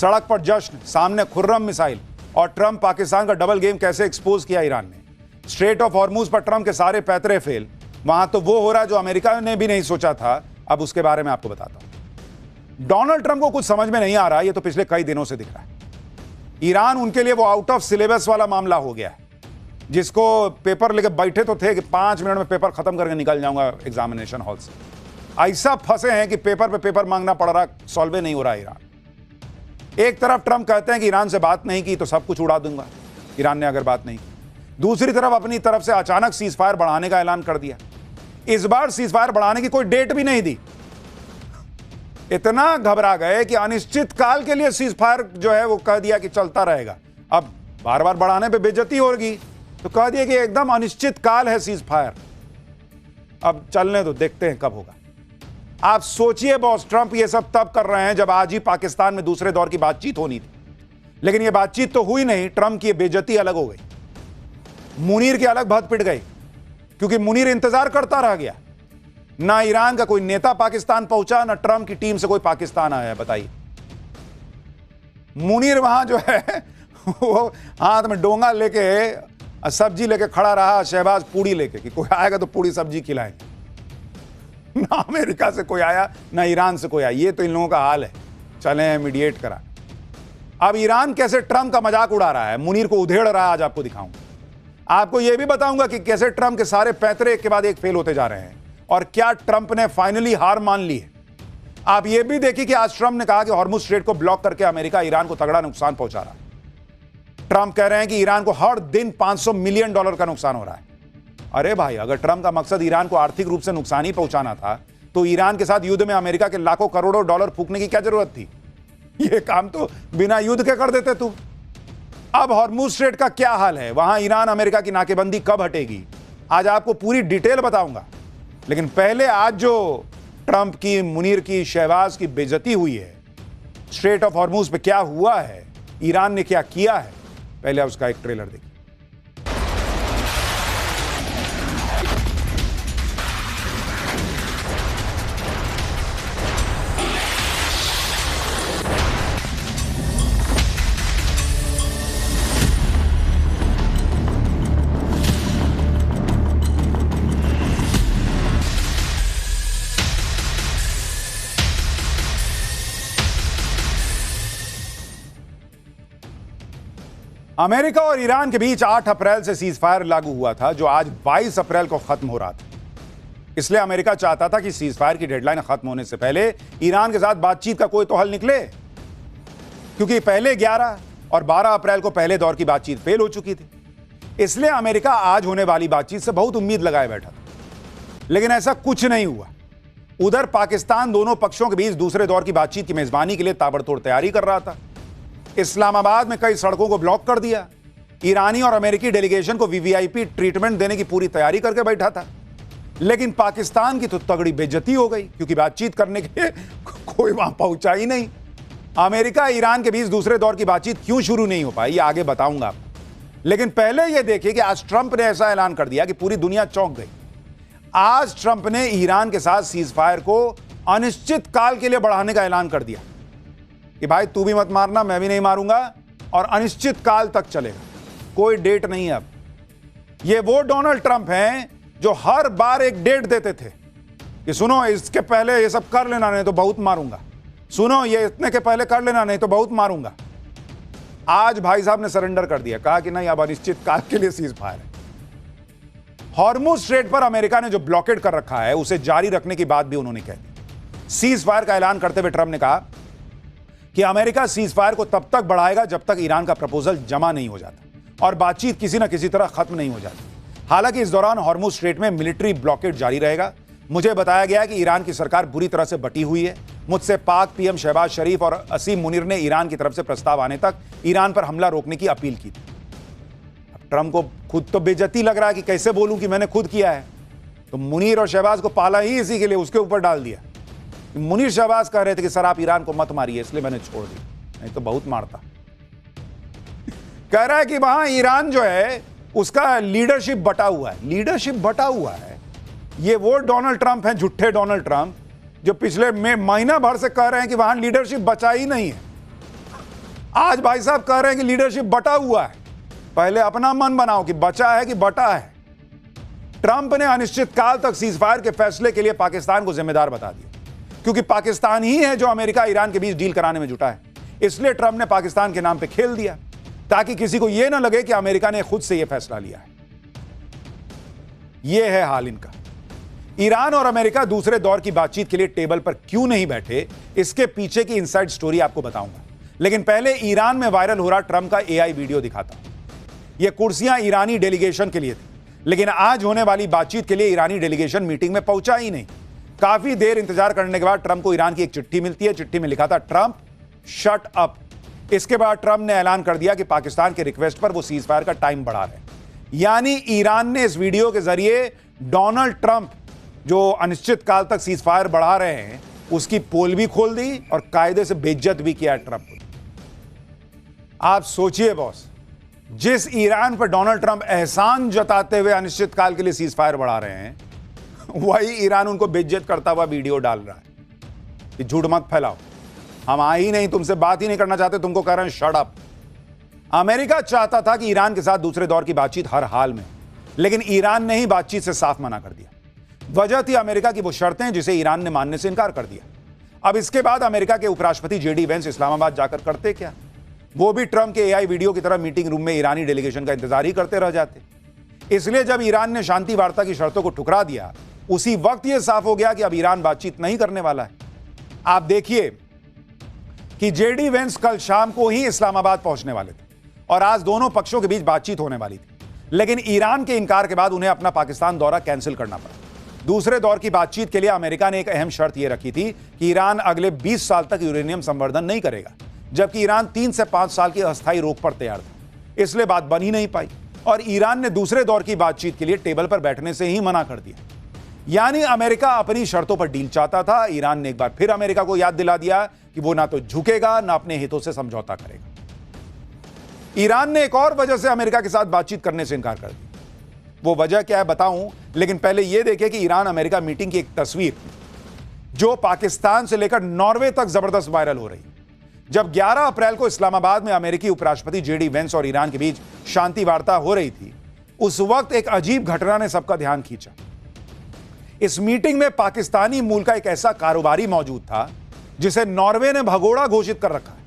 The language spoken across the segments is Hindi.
सड़क पर जश्न, सामने खुर्रम मिसाइल। और ट्रंप पाकिस्तान का डबल गेम कैसे एक्सपोज किया ईरान ने। स्ट्रेट ऑफ हॉर्मूज पर ट्रंप के सारे पैतरे फेल। वहां तो वो हो रहा है जो अमेरिका ने भी नहीं सोचा था। अब उसके बारे में आपको बताता हूं। डोनाल्ड ट्रंप को कुछ समझ में नहीं आ रहा, ये तो पिछले कई दिनों से दिख रहा है। ईरान उनके लिए वो आउट ऑफ सिलेबस वाला मामला हो गया है, जिसको पेपर लेके बैठे तो थे कि 5 मिनट में पेपर खत्म करके निकल जाऊंगा एग्जामिनेशन हॉल से। ऐसा फंसे हैं कि पेपर पे पेपर मांगना पड़ रहा, सॉल्व नहीं हो रहा ईरान। एक तरफ ट्रंप कहते हैं कि ईरान से बात नहीं की तो सब कुछ उड़ा दूंगा, ईरान ने अगर बात नहीं की। दूसरी तरफ अपनी तरफ से अचानक सीज फायर बढ़ाने का ऐलान कर दिया। इस बार सीज फायर बढ़ाने की कोई डेट भी नहीं दी। इतना घबरा गए कि अनिश्चित काल के लिए सीज फायर जो है वो कह दिया कि चलता रहेगा। अब बार बार बढ़ाने पे बेइज्जती होगी तो कह दिया कि एकदम अनिश्चित काल है सीज फायर। अब चलने दो, देखते हैं कब होगा। आप सोचिए बॉस, ट्रंप ये सब तब कर रहे हैं जब आज ही पाकिस्तान में दूसरे दौर की बातचीत होनी थी, लेकिन ये बातचीत तो हुई नहीं। ट्रंप की बेइज्जती अलग हो गई। मुनीर की अलग भद पिट गई, क्योंकि मुनीर इंतजार करता रह गया। ना ईरान का कोई नेता पाकिस्तान पहुंचा, ना ट्रंप की टीम से कोई पाकिस्तान आया। बताइए, मुनीर वहां जो है वो हाथ में डोंगा लेके सब्जी लेके खड़ा रहा, शहबाज पूड़ी लेके कि कोई आएगा तो पूड़ी सब्जी खिलाएंगे। ना अमेरिका से कोई आया, ना ईरान से कोई आया। ये तो इन लोगों का हाल है। चलें मीडिएट करा। अब ईरान कैसे ट्रंप का मजाक उड़ा रहा है, मुनीर को उधेड़ रहा है, आज आपको दिखाऊंगा। आपको यह भी बताऊंगा कि कैसे ट्रंप के सारे पैतरे एक के बाद एक फेल होते जा रहे हैं और क्या ट्रंप ने फाइनली हार मान ली है। आप यह भी देखिए कि आज ट्रंप ने कहा कि हॉर्मुज स्ट्रेट को ब्लॉक करके अमेरिका ईरान को तगड़ा नुकसान पहुंचा रहा है। ट्रंप कह रहे हैं कि ईरान को हर दिन $500 मिलियन का नुकसान हो रहा है। अरे भाई, अगर ट्रंप का मकसद ईरान को आर्थिक रूप से नुकसान ही पहुंचाना था तो ईरान के साथ युद्ध में अमेरिका के लाखों करोड़ों डॉलर फूकने की क्या जरूरत थी। यह काम तो बिना युद्ध के कर देते तू। अब हॉर्मुज स्ट्रेट का क्या हाल है, वहां ईरान अमेरिका की नाकेबंदी कब हटेगी, आज आपको पूरी डिटेल बताऊंगा। लेकिन पहले आज जो ट्रंप की, मुनीर की, शहबाज की बेइज्जती हुई है, स्ट्रेट ऑफ हॉर्मुज पे क्या हुआ है, ईरान ने क्या किया है, पहले उसका एक ट्रेलर देखिए। अमेरिका और ईरान के बीच 8 अप्रैल से सीज फायर लागू हुआ था, जो आज 22 अप्रैल को खत्म हो रहा था। इसलिए अमेरिका चाहता था कि सीज फायर की डेडलाइन खत्म होने से पहले ईरान के साथ बातचीत का कोई तो हल निकले, क्योंकि पहले 11 और 12 अप्रैल को पहले दौर की बातचीत फेल हो चुकी थी। इसलिए अमेरिका आज होने वाली बातचीत से बहुत उम्मीद लगाए बैठा था, लेकिन ऐसा कुछ नहीं हुआ। उधर पाकिस्तान दोनों पक्षों के बीच दूसरे दौर की बातचीत की मेजबानी के लिए ताबड़तोड़ तैयारी कर रहा था। इस्लामाबाद में कई सड़कों को ब्लॉक कर दिया। ईरानी और अमेरिकी डेलीगेशन को वीवीआईपी ट्रीटमेंट देने की पूरी तैयारी करके बैठा था। लेकिन पाकिस्तान की तो तगड़ी बेइज्जती हो गई, क्योंकि बातचीत करने के लिए कोई वहां पहुंचा ही नहीं। अमेरिका ईरान के बीच दूसरे दौर की बातचीत क्यों शुरू नहीं हो पाई, ये आगे बताऊंगा आपको। लेकिन पहले यह देखिए कि आज ट्रंप ने ऐसा ऐलान कर दिया कि पूरी दुनिया चौंक गई। आज ट्रंप ने ईरान के साथ सीज फायर को अनिश्चित काल के लिए बढ़ाने का ऐलान कर दिया कि भाई तू भी मत मारना, मैं भी नहीं मारूंगा, और अनिश्चित काल तक चलेगा, कोई डेट नहीं है। अब ये वो डोनाल्ड ट्रंप हैं जो हर बार एक डेट देते थे कि सुनो इसके पहले ये सब कर लेना, नहीं तो बहुत मारूंगा, सुनो ये इतने के पहले कर लेना, नहीं तो बहुत मारूंगा। आज भाई साहब ने सरेंडर कर दिया, कहा कि नहीं अब अनिश्चित काल के लिए सीज फायर है। हॉर्मुज स्ट्रेट पर अमेरिका ने जो ब्लॉकेड कर रखा है उसे जारी रखने की बात भी उन्होंने कह दी। सीज फायर का ऐलान करते हुए ट्रंप ने कहा कि अमेरिका सीज फायर को तब तक बढ़ाएगा जब तक ईरान का प्रपोजल जमा नहीं हो जाता और बातचीत किसी न किसी तरह खत्म नहीं हो जाती। हालांकि इस दौरान हॉर्मुज स्ट्रेट में मिलिट्री ब्लॉकेड जारी रहेगा। मुझे बताया गया कि ईरान की सरकार बुरी तरह से बटी हुई है। मुझसे पाक पीएम शहबाज शरीफ और असीम मुनीर ने ईरान की तरफ से प्रस्ताव आने तक ईरान पर हमला रोकने की अपील की थी। अब ट्रंप को खुद तो बेइज्जती लग रहा है कि कैसे बोलूं कि मैंने खुद किया है, तो मुनीर और शहबाज को पाला ही इसी के लिए, उसके ऊपर डाल दिया। मुनीर शहबाज कह रहे थे कि सर आप ईरान को मत मारिए, इसलिए मैंने छोड़ दी, नहीं तो बहुत मारता। कह रहा है कि वहां ईरान जो है उसका लीडरशिप बटा हुआ है। लीडरशिप बटा हुआ है, ये वो डोनाल्ड ट्रंप हैं, झूठे डोनाल्ड ट्रंप, जो पिछले महीना भर से कह रहे हैं कि वहां लीडरशिप बचा ही नहीं है। आज भाई साहब कह रहे हैं कि लीडरशिप बटा हुआ है। पहले अपना मन बनाओ कि बचा है कि बटा है। ट्रंप ने अनिश्चितकाल तक सीजफायर के फैसले के लिए पाकिस्तान को जिम्मेदार बता दिया, क्योंकि पाकिस्तान ही है जो अमेरिका ईरान के बीच डील कराने में जुटा है। इसलिए ट्रंप ने पाकिस्तान के नाम पे खेल दिया ताकि किसी को यह ना लगे कि अमेरिका ने खुद से यह फैसला लिया है। यह है हाल इनका। ईरान और अमेरिका दूसरे दौर की बातचीत के लिए टेबल पर क्यों नहीं बैठे, इसके पीछे की इनसाइड स्टोरी आपको बताऊंगा। लेकिन पहले ईरान में वायरल हो रहा ट्रंप का एआई वीडियो दिखाता हूं। यह कुर्सियां ईरानी डेलीगेशन के लिए थी, लेकिन आज होने वाली बातचीत के लिए ईरानी डेलीगेशन मीटिंग में पहुंचा ही नहीं। काफी देर इंतजार करने के बाद ट्रंप को ईरान की एक चिट्ठी मिलती है। चिट्ठी में लिखा था, ट्रंप शट अप। इसके बाद ट्रंप ने ऐलान कर दिया कि पाकिस्तान के रिक्वेस्ट पर वो सीज फायर का टाइम बढ़ा रहे हैं। यानी ईरान ने इस वीडियो के जरिए डोनाल्ड ट्रंप जो अनिश्चितकाल तक सीज फायर बढ़ा रहे हैं उसकी पोल भी खोल दी और कायदे से बेइज्जत भी किया ट्रंप को। आप सोचिए बॉस, जिस ईरान पर डोनाल्ड ट्रंप एहसान जताते हुए अनिश्चितकाल के लिए सीज फायर बढ़ा रहे हैं, वही ईरान उनको बेइज्जत करता हुआ वीडियो डाल रहा है कि झूठ मत फैलाओ, हम आ ही नहीं, तुमसे बात ही नहीं करना चाहते, तुमको कह रहे हैं शट अप। अमेरिका चाहता था कि ईरान के साथ दूसरे दौर की बातचीत हर हाल में, लेकिन ईरान ने ही बातचीत से साफ मना कर दिया। वजह थी अमेरिका की वो शर्तें जिसे ईरान ने मानने से इनकार कर दिया। अब इसके बाद अमेरिका के उपराष्ट्रपति जेडी वेंस इस्लामाबाद जाकर करते क्या? वो भी ट्रंप के एआई वीडियो की तरह मीटिंग रूम में ईरानी डेलीगेशन का इंतजार ही करते रह जाते। इसलिए जब ईरान ने शांति वार्ता की शर्तों को ठुकरा दिया, उसी वक्त यह साफ हो गया कि अब ईरान बातचीत नहीं करने वाला है। आप देखिए कि जेडी वेंस कल शाम को ही इस्लामाबाद पहुंचने वाले थे और आज दोनों पक्षों के बीच बातचीत होने वाली थी, लेकिन ईरान के इनकार के बाद उन्हें अपना पाकिस्तान दौरा कैंसिल करना पड़ा। दूसरे दौर की बातचीत के लिए अमेरिका ने एक अहम शर्त यह रखी थी कि ईरान अगले 20 साल तक यूरेनियम संवर्धन नहीं करेगा, जबकि ईरान 3 से 5 साल की अस्थायी रोक पर तैयार था। इसलिए बात बन ही नहीं पाई और ईरान ने दूसरे दौर की बातचीत के लिए टेबल पर बैठने से ही मना कर दिया। यानी अमेरिका अपनी शर्तों पर डील चाहता था। ईरान ने एक बार फिर अमेरिका को याद दिला दिया कि वो ना तो झुकेगा ना अपने हितों से समझौता करेगा। ईरान ने एक और वजह से अमेरिका के साथ बातचीत करने से इनकार कर दिया। वो वजह क्या है बताऊं, लेकिन पहले यह देखें कि ईरान अमेरिका मीटिंग की एक तस्वीर जो पाकिस्तान से लेकर नॉर्वे तक जबरदस्त वायरल हो रही। जब 11 अप्रैल को इस्लामाबाद में अमेरिकी उपराष्ट्रपति जेडी वेंस और ईरान के बीच शांति वार्ता हो रही थी, उस वक्त एक अजीब घटना ने सबका ध्यान खींचा। इस मीटिंग में पाकिस्तानी मूल का एक ऐसा कारोबारी मौजूद था जिसे नॉर्वे ने भगोड़ा घोषित कर रखा है।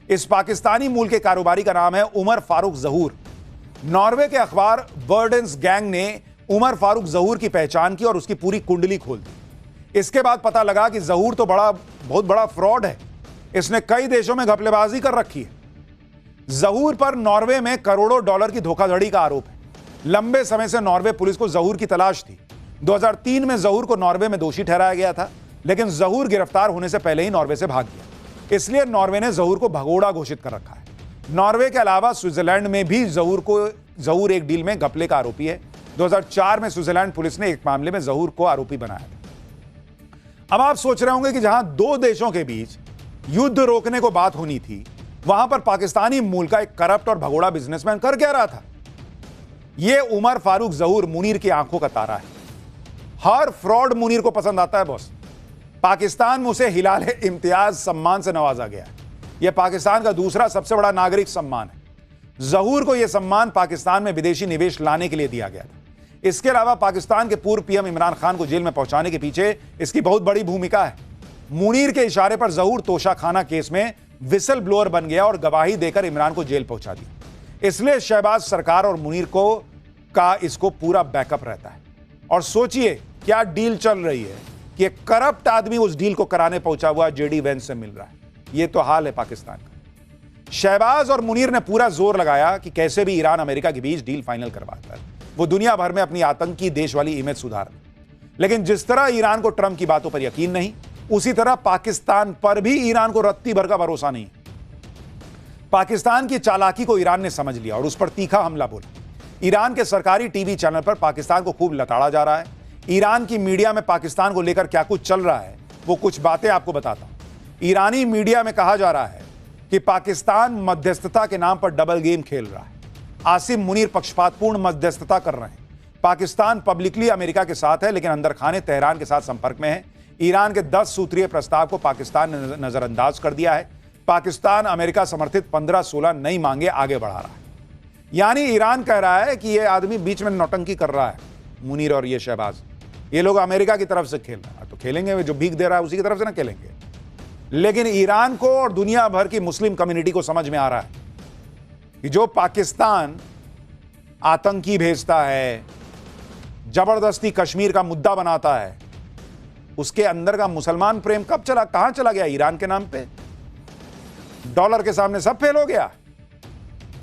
इस पाकिस्तानी मूल के कारोबारी का नाम है उमर फारूक जहूर। नॉर्वे के अखबार वर्डेंस गैंग ने उमर फारूक जहूर की पहचान की और उसकी पूरी कुंडली खोल दी। इसके बाद पता लगा कि जहूर तो बहुत बड़ा फ्रॉड है। इसने कई देशों में घपलेबाजी कर रखी है। जहूर पर नॉर्वे में करोड़ों डॉलर की धोखाधड़ी का आरोप है। लंबे समय से नॉर्वे पुलिस को जहूर की तलाश थी। 2003 में जहूर को नॉर्वे में दोषी ठहराया गया था, लेकिन जहूर गिरफ्तार होने से पहले ही नॉर्वे से भाग गया। इसलिए नॉर्वे ने जहूर को भगोड़ा घोषित कर रखा है। नॉर्वे के अलावा स्विट्जरलैंड में भी जहूर एक डील में घपले का आरोपी है। 2004 में स्विट्जरलैंड पुलिस ने एक मामले में जहूर को आरोपी बनाया था। अब आप सोच रहे होंगे कि जहां दो देशों के बीच युद्ध रोकने को बात होनी थी, वहां पर पाकिस्तानी मूल का एक करप्ट और भगोड़ा बिजनेसमैन कर क्या रहा था? यह उमर फारूक जहूर मुनीर की आंखों का तारा है। हर फ्रॉड मुनीर को पसंद आता है बॉस। पाकिस्तान में उसे हिलाल इम्तियाज सम्मान से नवाजा गया है। यह पाकिस्तान का दूसरा सबसे बड़ा नागरिक सम्मान है। जहूर को यह सम्मान पाकिस्तान में विदेशी निवेश लाने के लिए दिया गया था। इसके अलावा पाकिस्तान के पूर्व पीएम इमरान खान को जेल में पहुंचाने के पीछे इसकी बहुत बड़ी भूमिका है। मुनीर के इशारे पर जहूर तोशाखाना केस में विसल ब्लोअर बन गया और गवाही देकर इमरान को जेल पहुंचा दिया। इसलिए शहबाज सरकार और मुनीर का इसको पूरा बैकअप रहता है। और सोचिए क्या डील चल रही है कि एक करप्ट आदमी उस डील को कराने पहुंचा हुआ जेडी वेंस से मिल रहा है। यह तो हाल है पाकिस्तान का। शहबाज और मुनीर ने पूरा जोर लगाया कि कैसे भी ईरान अमेरिका के बीच डील फाइनल करवाता है, वो दुनिया भर में अपनी आतंकी देश वाली इमेज सुधार ले। लेकिन जिस तरह ईरान को ट्रंप की बातों पर यकीन नहीं, उसी तरह पाकिस्तान पर भी ईरान को रत्ती भर का भरोसा नहीं। पाकिस्तान की चालाकी को ईरान ने समझ लिया और उस पर तीखा हमला बोला। ईरान के सरकारी टीवी चैनल पर पाकिस्तान को खूब लताड़ा जा रहा है। ईरान की मीडिया में पाकिस्तान को लेकर क्या कुछ चल रहा है, वो कुछ बातें आपको बताता हूं। ईरानी मीडिया में कहा जा रहा है कि पाकिस्तान मध्यस्थता के नाम पर डबल गेम खेल रहा है। आसिम मुनीर पक्षपातपूर्ण मध्यस्थता कर रहे हैं। पाकिस्तान पब्लिकली अमेरिका के साथ है, लेकिन अंदर खाने तेहरान के साथ संपर्क में है। ईरान के 10 सूत्रीय प्रस्ताव को पाकिस्तान ने नजरअंदाज कर दिया है। पाकिस्तान अमेरिका समर्थित 15-16 नई मांगे आगे बढ़ा रहा है। यानी ईरान कह रहा है कि यह आदमी बीच में नौटंकी कर रहा है, मुनीर और ये शहबाज, ये लोग अमेरिका की तरफ से खेल रहे हैं, तो खेलेंगे, जो भीख दे रहा है उसी की तरफ से ना खेलेंगे। लेकिन ईरान को और दुनिया भर की मुस्लिम कम्युनिटी को समझ में आ रहा है कि जो पाकिस्तान आतंकी भेजता है, जबरदस्ती कश्मीर का मुद्दा बनाता है, उसके अंदर का मुसलमान प्रेम कहां चला गया? ईरान के नाम पे डॉलर के सामने सब फेल हो गया।